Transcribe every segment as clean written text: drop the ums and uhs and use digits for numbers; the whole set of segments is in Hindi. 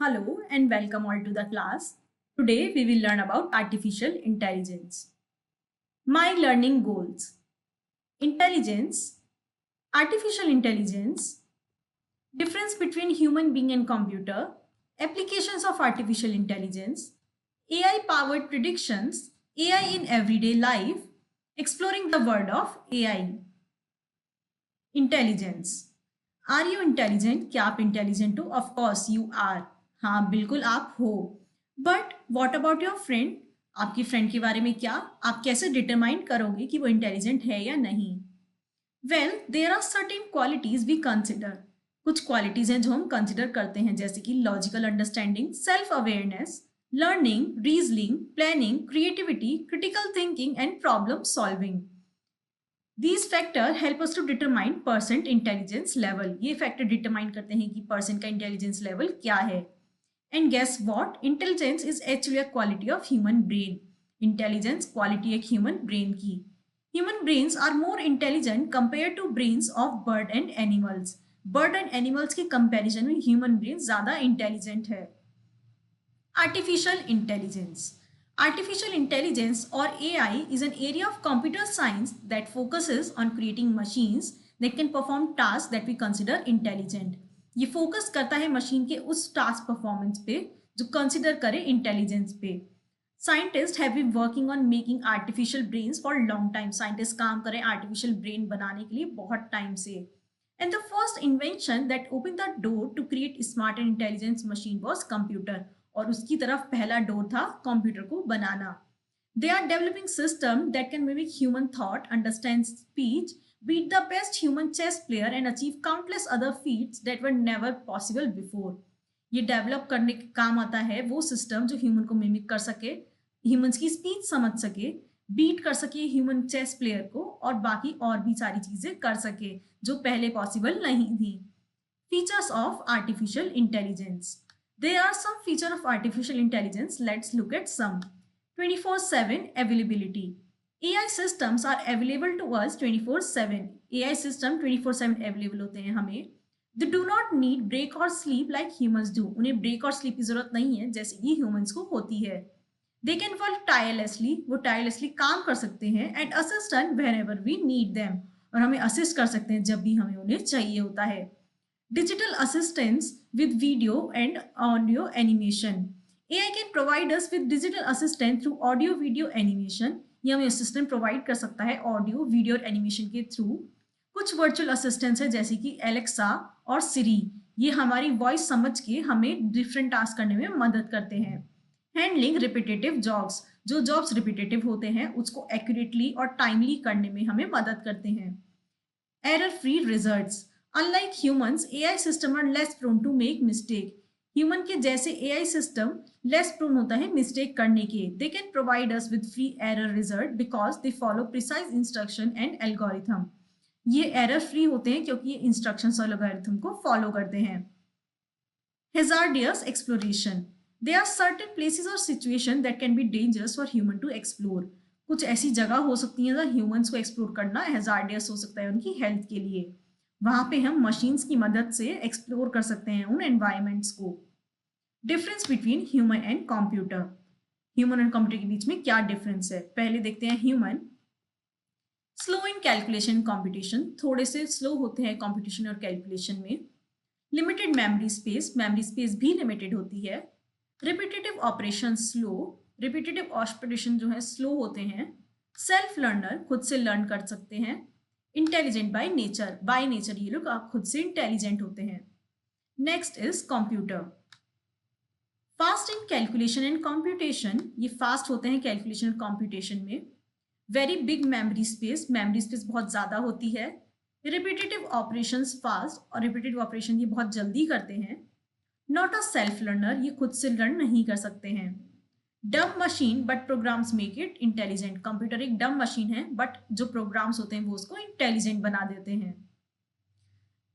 Hello and welcome all to the class. Today we will learn about artificial intelligence. My learning goals. Intelligence, artificial intelligence, difference between human being and computer, applications of artificial intelligence, AI powered predictions, AI in everyday life, exploring the world of AI. Intelligence. Are you intelligent? क्या आप इंटेलिजेंट हो? Of course you are. हाँ, बिल्कुल आप हो. But what about your friend? आपकी फ्रेंड के बारे में क्या? आप कैसे डिटरमाइन करोगे कि वो इंटेलिजेंट है या नहीं? Well, there are certain qualities we consider. कुछ क्वालिटीज हैं जो हम कंसिडर करते हैं, जैसे कि logical understanding, self awareness, learning, reasoning, planning, creativity, critical thinking and problem solving. These factors help us to determine person intelligence level. ये फैक्टर डिटरमाइन करते हैं कि पर्सन का इंटेलिजेंस लेवल क्या है. And guess what? Intelligence is actually a quality of human brain. Intelligence quality एक ह्यूमन ब्रेन की. Human brains are more intelligent compare to brains of bird and animals. Bird and animals के कंपेरिजन में ह्यूमन ब्रेन ज्यादा इंटेलिजेंट है. Artificial intelligence. Artificial intelligence or AI is an area of computer science that focuses on creating machines that can perform tasks that we consider intelligent. ये फोकस करता है मशीन के उस टास्क परफॉर्मेंस पे जो कंसिडर करे इंटेलिजेंस पे. Scientist have been working on making artificial brains for long time. Scientist काम करें आर्टिफिशियल ब्रेन बनाने के लिए बहुत टाइम से. And the first invention that open the door to create smart and intelligence machine was computer. और उसकी तरफ पहला डोर था कंप्यूटर को बनाना. They are developing system that can mimic human thought, understand speech, beat the best human chess player and achieve countless other feats that were never possible before. ये डेवलप करने के काम आता है वो सिस्टम जो ह्यूमन को मिमिक कर सके, ह्यूमंस की स्पीच समझ सके, बीट कर सके ह्यूमन चेस प्लेयर को, और बाकी और भी सारी चीजें कर सके जो पहले पॉसिबल नहीं थी. Features of artificial intelligence. There are some features of artificial intelligence. Let's look at some. 24/7 availability. AI systems are available to us 24/7. AI system 24/7 available होते हैं हमें. They do not need break or sleep like humans do. उन्हें break और sleep की जरूरत नहीं है जैसे कि humans को होती है. They can work tirelessly. वो tirelessly काम कर सकते हैं and assist us whenever we need them. और हमें assist कर सकते हैं जब भी हमें उन्हें चाहिए होता है. Digital assistance with video and audio animation. AI can provide us with digital assistant through audio video animation. ये हमें असिस्टेंट प्रोवाइड कर सकता है ऑडियो वीडियो और एनिमेशन के थ्रू. कुछ वर्चुअल असिस्टेंट्स है जैसे कि एलेक्सा और सिरी. ये हमारी वॉइस समझ के हमें डिफरेंट टास्क करने में मदद करते हैं. Handling repetitive jobs. जो जॉब्स रिपीटेटिव होते हैं उसको एक्यूरेटली और टाइमली करने में हमें मदद करते हैं. Error free results. Unlike humans, AI system are less prone to make mistake. Human के जैसे AI system less prone होता है mistake करने के. They can provide us with free error result because they follow precise instruction and algorithm. ये error free होते हैं क्योंकि ये instructions और algorithm को follow करते हैं. Hazardous exploration. There are certain places or situations that can be dangerous for human to explore. कुछ ऐसी जगह हो सकती हैं जहाँ humans को explore करना hazardous हो सकता है उनकी health के लिए. वहां पे हम मशीन्स की मदद से एक्सप्लोर कर सकते हैं उन एनवायरमेंट्स को. Difference between human and computer. Human और कंप्यूटर के बीच में क्या डिफरेंस है? पहले देखते हैं ह्यूमन. स्लो इन कैलकुलेशन कंप्यूटेशन. थोड़े से स्लो होते हैं कंप्यूटेशन और कैलकुलेशन में. लिमिटेड मेमोरी स्पेस भी लिमिटेड होती है. Repetitive operation slow. Repetitive operation जो है स्लो होते हैं. सेल्फ लर्नर, खुद से लर्न कर सकते हैं. इंटेलिजेंट बाय नेचर ये लोग खुद से इंटेलिजेंट होते हैं. Next is computer. Fast in calculation and computation. ये फास्ट होते हैं कैलकुलेशन और कंप्यूटेशन में. वेरी बिग मेमोरी स्पेस बहुत ज्यादा होती है. रिपीटेटिव ऑपरेशंस फास्ट, और रिपीटेटिव ऑपरेशन ये बहुत जल्दी करते हैं. नॉट अ सेल्फ लर्नर, ये खुद से लर्न नहीं कर सकते हैं. Dumb machine but programs make it intelligent. Computer एक डम मशीन है बट जो प्रोग्राम्स होते हैं वो उसको इंटेलिजेंट बना देते हैं.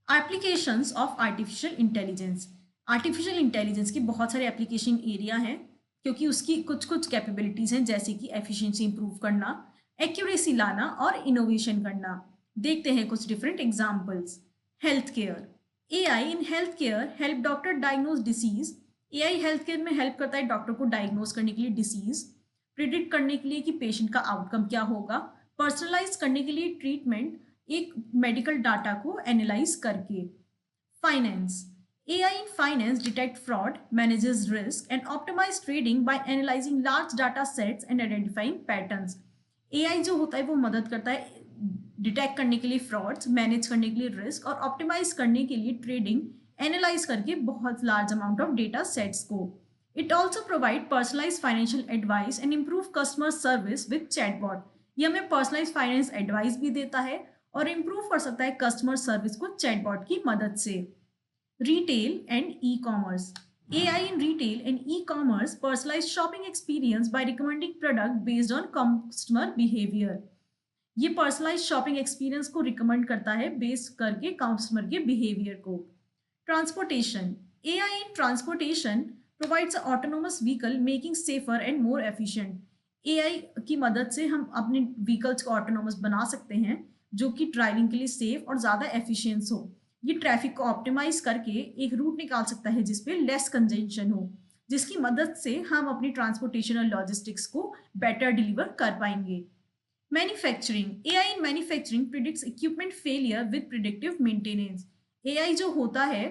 Applications of artificial intelligence. Artificial intelligence के बहुत सारे एप्लीकेशन एरिया हैं क्योंकि उसकी कुछ कुछ कैपेबिलिटीज हैं जैसे कि एफिशिएंसी इंप्रूव करना, एक्यूरेसी लाना और इनोवेशन करना. देखते हैं कुछ different examples. Health care. AI in healthcare help doctor diagnose disease, AI health care में हेल्प करता है डॉक्टर को डायग्नोज करने के लिए डिसीज, प्रिडिक्ट करने के लिए कि पेशेंट का आउटकम क्या होगा, पर्सनलाइज करने के लिए ट्रीटमेंट, एक मेडिकल डाटा को एनालाइज करके। Finance, AI in finance detect fraud, manages risk and optimise trading by analysing large data sets and identifying patterns. AI जो होता है वो मदद करता है डिटेक्ट करने के लिए फ्रॉड्स, मैनेज करने के लिए रिस्क और ऑप्टिमाइज करने के लिए ट्रेडिंग, एनालाइज करके बहुत large amount of data sets को। It also provide personalise financial advice and improve customer service with chatbot. ये हमें पर्सनलाइज फाइनेंस एडवाइस भी देता है और इम्प्रूव कर सकता है कस्टमर सर्विस को चैटबॉट की मदद से। Retail and e commerce, AI in retail and e-commerce personalized shopping experience by recommending product based on customer behavior। ये पर्सनलाइज शॉपिंग एक्सपीरियंस को रिकमेंड करता है बेस करके कस्टमर के बिहेवियर को। Transportation, AI in transportation provides autonomous vehicle making safer and more efficient. AI की मदद से हम अपने व्हीकल्स को ऑटोनोमस बना सकते हैं जो कि ड्राइविंग के लिए सेफ और ज़्यादा एफिशिएंस हो। ये ट्रैफिक को ऑप्टिमाइज करके एक रूट निकाल सकता है जिसपे लेस कंजेंशन हो, जिसकी मदद से हम अपनी ट्रांसपोर्टेशन और लॉजिस्टिक्स को बेटर डिलीवर कर पाएंगे। Manufacturing, AI in manufacturing predicts equipment failure with predictive maintenance. AI जो होता है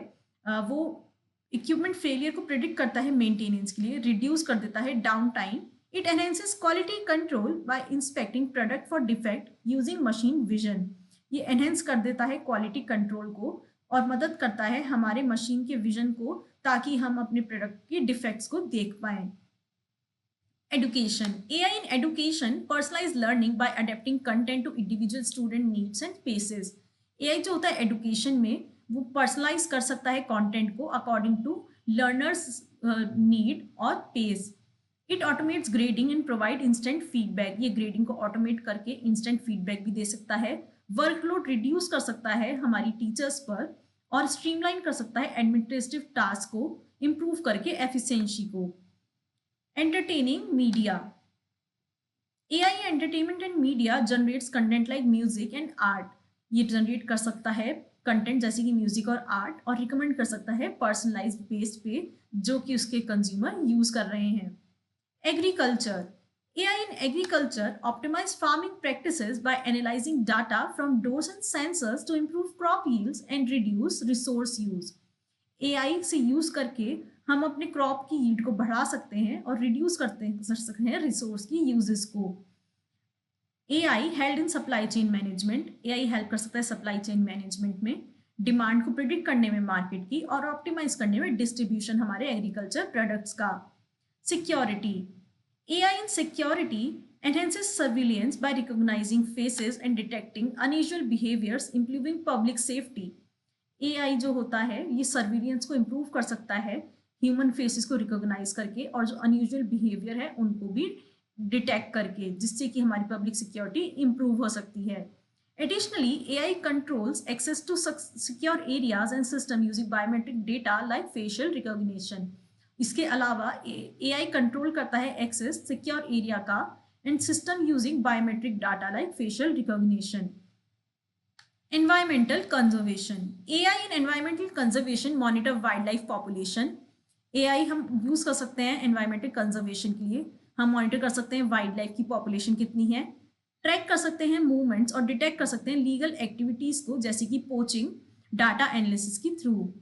वो इक्विपमेंट फेलियर को प्रिडिक्ट करता है मेंटेनेंस के लिए, रिड्यूस कर देता है down time. It enhances quality control by inspecting product for defect using machine vision. ये एनहेंस कर देता है क्वालिटी कंट्रोल को और मदद करता है हमारे मशीन के विजन को, ताकि हम अपने प्रोडक्ट के डिफेक्ट्स को देख पाएं। Education, AI in education personalized learning by adapting content to individual student needs and paces। AI जो होता है एडुकेशन में वो पर्सनलाइज कर सकता है कंटेंट को अकॉर्डिंग टू लर्नर्स नीड और pace. It automates grading and provide instant feedback. ये ग्रेडिंग को ऑटोमेट करके इंस्टेंट फीडबैक भी दे सकता है, वर्कलोड रिड्यूस कर सकता है हमारी टीचर्स पर और स्ट्रीमलाइन कर सकता है एडमिनिस्ट्रेटिव टास्क को, इम्प्रूव करके एफिशिएंसी को। Entertaining media, AI entertainment and media generates content like music and art। ये जनरेट कर सकता है कंटेंट जैसे कि म्यूजिक और आर्ट और रिकमेंड कर सकता है पर्सनलाइज्ड बेस पे जो कि उसके कंज्यूमर यूज कर रहे हैं। Agriculture, AI in agriculture optimize farming practices by analyzing data from drones and sensors to improve crop yields and reduce resource use। AI से यूज करके हम अपने क्रॉप की यील्ड को बढ़ा सकते हैं और रिड्यूस कर सकते हैं रिसोर्स की यूजेस को। AI held in supply chain management, AI help कर सकता है सप्लाई चेन मैनेजमेंट में, डिमांड को प्रिडिक्ट करने में मार्केट की और ऑप्टिमाइज करने में डिस्ट्रीब्यूशन हमारे एग्रीकल्चर प्रोडक्ट्स का। Security, AI in security enhances surveillance by recognizing faces and detecting unusual behaviors, improving public safety। AI जो होता है ये सर्विलियंस को इम्प्रूव कर सकता है ह्यूमन फेसेस को रिकॉग्नाइज करके और जो अनयूजुअल बिहेवियर है उनको भी डिटेक्ट करके, जिससे कि हमारी पब्लिक सिक्योरिटी इम्प्रूव हो सकती है। Additionally AI controls access to secure areas and system using biometric data like facial recognition. इसके अलावा AI कंट्रोल करता है एक्सेस सिक्योर एरिया का and system using biometric data like facial recognition. Environmental conservation, AI in environmental conservation monitor wildlife population। AI हम यूज कर सकते हैं एनवायरमेंटल कंजर्वेशन के लिए, हम मॉनिटर कर सकते हैं वाइल्ड लाइफ की पॉपुलेशन कितनी है, ट्रैक कर सकते हैं मूवमेंट्स और डिटेक्ट कर सकते हैं लीगल एक्टिविटीज को जैसे कि पोचिंग डाटा एनालिसिस के through.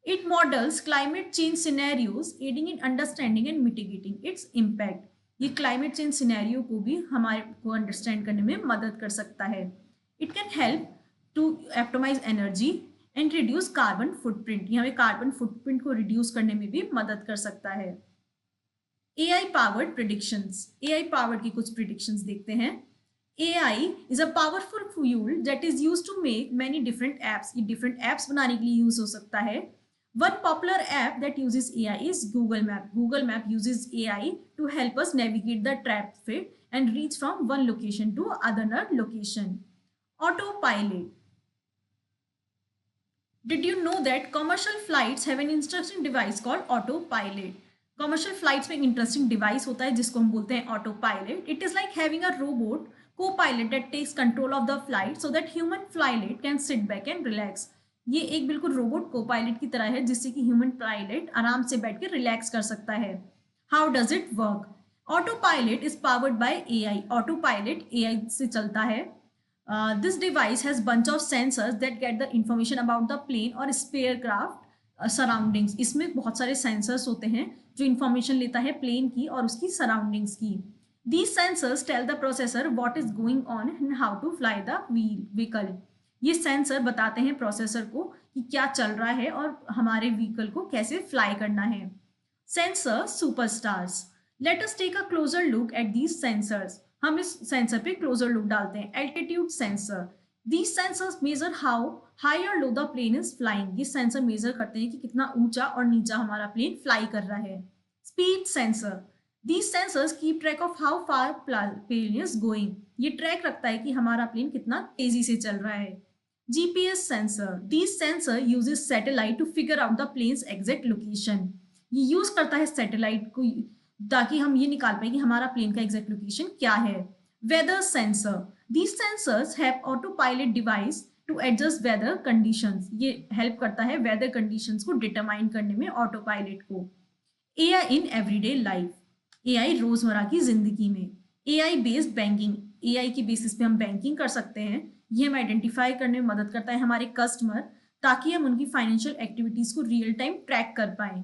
It models climate change scenarios adding in understanding and mitigating its impact. ये क्लाइमेट चेंज सिनेरियो को भी हमारे को अंडरस्टैंड करने में मदद कर सकता है। It can help to optimise energy and reduce carbon footprint. ये हमें कार्बन फुटप्रिंट को रिड्यूस करने में भी मदद कर सकता है। AI powered predictions, AI powered की कुछ प्रिडिक्शंस देखते हैं। AI is a powerful fuel that is used to make many different apps। ये different apps बनाने के लिए यूज हो सकता है। One popular app that uses AI is Google Map। Google Map uses AI to help us navigate the traffic and reach from one location to another location। Autopilot, did you know that commercial flights have an interesting device called autopilot? Commercial flights में इंटरेस्टिंग डिवाइस होता है जिसको हम बोलते हैं autopilot. It is like having a robot copilot that takes control of the flight so that human flight can sit back and relax. ये एक बिल्कुल रोबोट को पायलट की तरह है, जिससे कि ह्यूमन पायलट आराम से बैठ के रिलैक्स कर सकता है। How does it work? Auto pilot is powered by AI. Auto pilot AI से चलता है। This device has bunch of sensors that get the information about the plane और स्पेयर क्राफ्ट सराउंडिंग्स। इसमें बहुत सारे सेंसर्स होते हैं जो इंफॉर्मेशन लेता है प्लेन की और उसकी सराउंडिंग्स की। These sensors tell the processor what is going on and how to fly the vehicle. ये सेंसर बताते हैं प्रोसेसर को कि क्या चल रहा है और हमारे व्हीकल को कैसे फ्लाई करना है। Sensor superstars. Let us take a closer look at these sensors. हम इस सेंसर पे क्लोजर लुक डालते हैं। Altitude sensor. These sensors measure how high और low the plane is flying. ये सेंसर मेजर करते हैं कि कितना ऊंचा और नीचा हमारा प्लेन फ्लाई कर रहा है। Speed sensor. These sensors keep track of how far plane is going. ये ट्रैक रखता है कि हमारा प्लेन कितना तेजी से चल रहा है। GPS sensor. These sensor uses satellite to figure out the plane's exact location. ये यूज करता है सैटेलाइट को ताकि हम ये निकाल पाए कि हमारा प्लेन का एग्जैक्ट लोकेशन क्या है। Weather sensor. These sensors have autopilot device to adjust weather conditions. ये हेल्प करता है वेदर कंडीशंस को डिटरमाइन करने में ऑटो पायलट को। AI in everyday life. AI रोजमर्रा की जिंदगी में। AI based banking. एआई की बेसिस पे हम बैंकिंग कर सकते हैं। ये हमें आइडेंटिफाई करने में मदद करता है हमारे कस्टमर, ताकि हम उनकी फाइनेंशियल एक्टिविटीज को रियल टाइम ट्रैक कर पाए।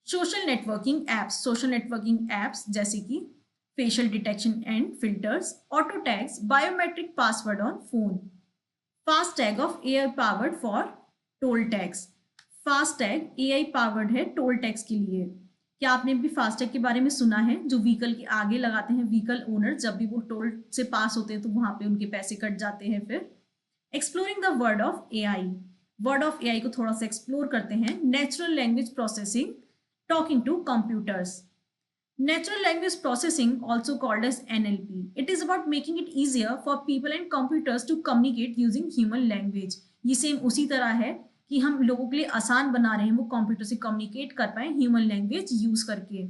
Social networking apps. Social networking apps जैसे कि facial detection and filters, auto tags, biometric password on phone. Fast tag of AI powered for toll tax. Fast tag AI powered है टोल टैक्स के लिए। क्या आपने भी फास्टैग के बारे में सुना है? जो व्हीकल के आगे लगाते हैं व्हीकल ओनर, जब भी वो टोल से पास होते हैं तो वहां पे उनके पैसे कट जाते हैं। फिर exploring the world of AI. World of AI को थोड़ा सा एक्सप्लोर करते हैं। Natural language processing, talking to computers. Natural language processing, also called as NLP, it is about making it easier for people and computers to communicate using human language. ये सेम उसी तरह है कि हम लोगों के लिए आसान बना रहे हैं वो कंप्यूटर से कम्युनिकेट कर पाए ह्यूमन लैंग्वेज यूज करके।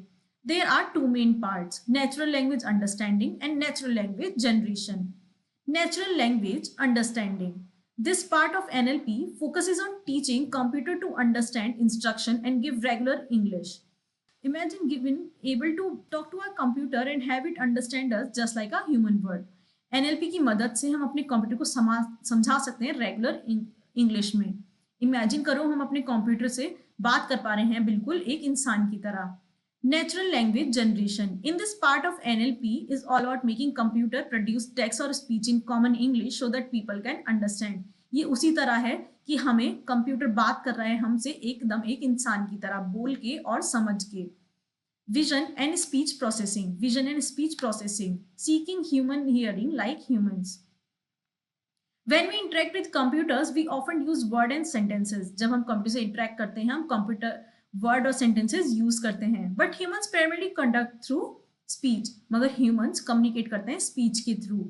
There are two main parts, natural language understanding and natural language generation. Natural language understanding, this part of NLP focuses on teaching computer to understand instruction and give regular English. Imagine giving able to talk to our computer and have it understand us just like a human word. NLP की मदद से हम अपने कंप्यूटर को समझा सकते हैं रेगुलर इंग्लिश में। इमेजिन करो हम अपने कंप्यूटर से बात कर पा रहे हैं बिल्कुल एक इंसान की तरह। Natural language generation, in this part of NLP is all about making computer produce text और speech in common English so that people can understand. ये उसी तरह है कि हमें कंप्यूटर बात कर रहा है हमसे एकदम एक इंसान की तरह बोल के और समझ के। Vision and speech processing, vision and speech processing, seeking human hearing like humans. When we interact with computers, we often use word and sentences. जब हम कंप्यूटर से इंटरेक्ट करते हैं हम कंप्यूटर वर्ड और सेंटेंसेस यूज करते हैं। But humans primarily conduct through speech, मगर ह्यूमंस कम्युनिकेट करते हैं स्पीच के through.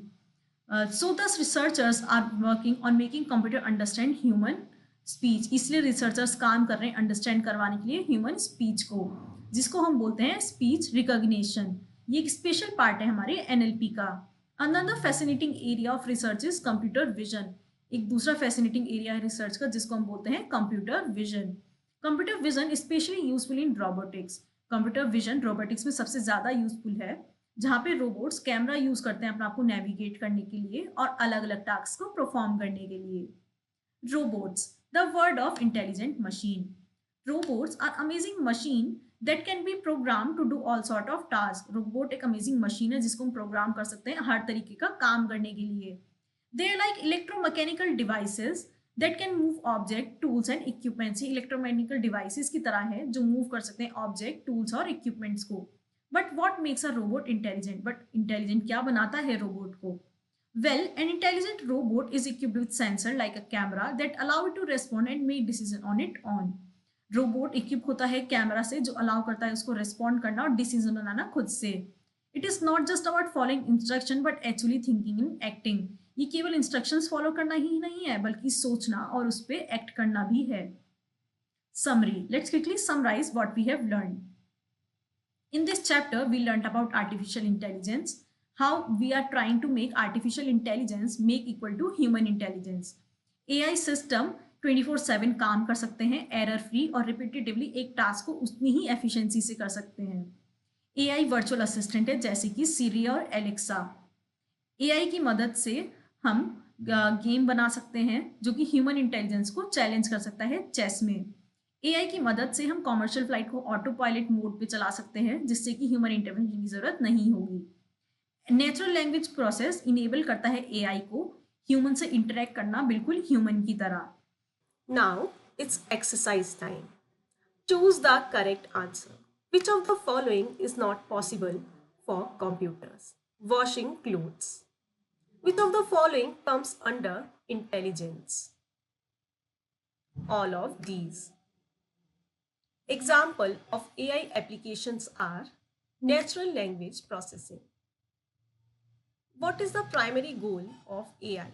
So this researchers are working on making computer understand human speech. इसलिए रिसर्चर्स काम कर रहे हैं अंडरस्टैंड करवाने के लिए ह्यूमन स्पीच को, जिसको हम बोलते हैं स्पीच रिकॉग्निशन। ये एक स्पेशल पार्ट है हमारे NLP का। Another fascinating area of research is computer vision. एक दूसरा fascinating area है रिसर्च का जिसको हम बोलते हैं computer vision. Computer vision specially useful in robotics. Computer vision robotics में सबसे ज्यादा यूजफुल है, जहाँ पे रोबोट्स कैमरा यूज करते हैं अपने आप को नेविगेट करने के लिए और अलग अलग टास्क को परफॉर्म करने के लिए। Robots, the world of intelligent machine. Robots are amazing machine that can be programmed to do all sort of tasks. Robot एक अमेजिंग मशीन है जिसको हम प्रोग्राम कर सकते हैं हर तरीके का काम करने के लिए। They are like electromechanical devices that can move object, tools and equipments. Electromechanical devices की तरह है जो मूव कर सकते हैं ऑब्जेक्ट, टूल्स और इक्विपमेंट्स को। But what makes a robot intelligent? But intelligent क्या बनाता है रोबोट को? Well, an intelligent robot is equipped with sensor like a camera that allow it to respond and make decision on its own. Robot equip होता है कैमरा से जो अलाउ करता है उसको रेस्पॉन्ड करना और डिसीजन बनाना खुद से। It is not just about following instruction but actually thinking and acting. ये केवल इंस्ट्रक्शंस फॉलो करना ही नहीं है बल्कि सोचना और उस पर एक्ट करना भी है। Summary, let's quickly summarize what we have learned. In this chapter, we learned about artificial intelligence, how we are trying to make artificial intelligence make equal to human intelligence. AI system 24/7 काम कर सकते हैं, एरर फ्री और रिपीटेटिवली एक टास्क को उतनी ही एफिशिएंसी से कर सकते हैं। एआई वर्चुअल असिस्टेंट है जैसे कि सिरी और एलेक्सा। एआई की मदद से हम गेम बना सकते हैं जो कि ह्यूमन इंटेलिजेंस को चैलेंज कर सकता है चेस में। एआई की मदद से हम कमर्शियल फ्लाइट को ऑटो पायलट मोड पे चला सकते हैं जिससे कि ह्यूमन इंटरवेंशन की जरूरत नहीं होगी। नेचुरल लैंग्वेज प्रोसेस इनेबल करता है एआई को ह्यूमन से इंटरेक्ट करना बिल्कुल ह्यूमन की तरह। Now it's exercise time. Choose the correct answer. Which of the following is not possible for computers? Washing clothes. Which of the following comes under intelligence? All of these. Example of AI applications are natural language processing. What is the primary goal of AI?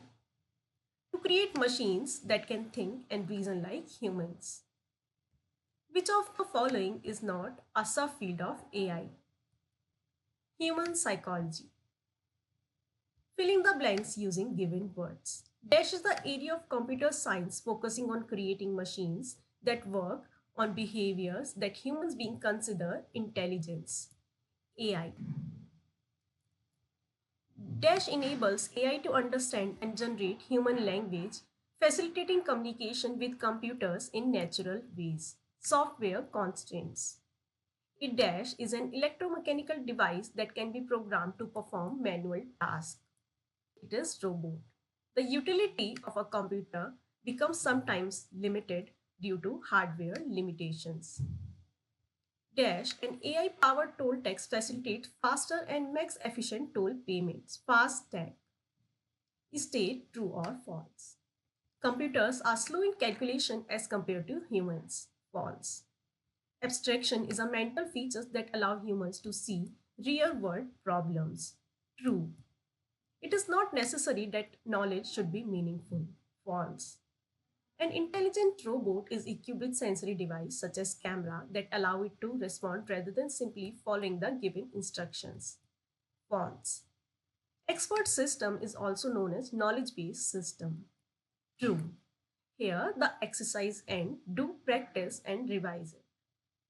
To create machines that can think and reason like humans. Which of the following is not a subfield of AI? Human psychology. Filling the blanks using given words. Dash is the area of computer science focusing on creating machines that work on behaviors that humans being consider intelligence. AI. Dash enables AI to understand and generate human language, facilitating communication with computers in natural ways. Software constraints. A dash is an electromechanical device that can be programmed to perform manual tasks. It is robot. The utility of a computer becomes sometimes limited due to hardware limitations. Dash, an AI-powered toll tax facilitates faster and max efficient toll payments. FASTag. State true or false. Computers are slow in calculation as compared to humans. False. Abstraction is a mental feature that allow humans to see real-world problems. True. It is not necessary that knowledge should be meaningful. False. An intelligent robot is equipped with sensory device such as camera that allow it to respond rather than simply following the given instructions. False. Expert system is also known as knowledge-based system. True. Here the exercise end. Do practice and revise it.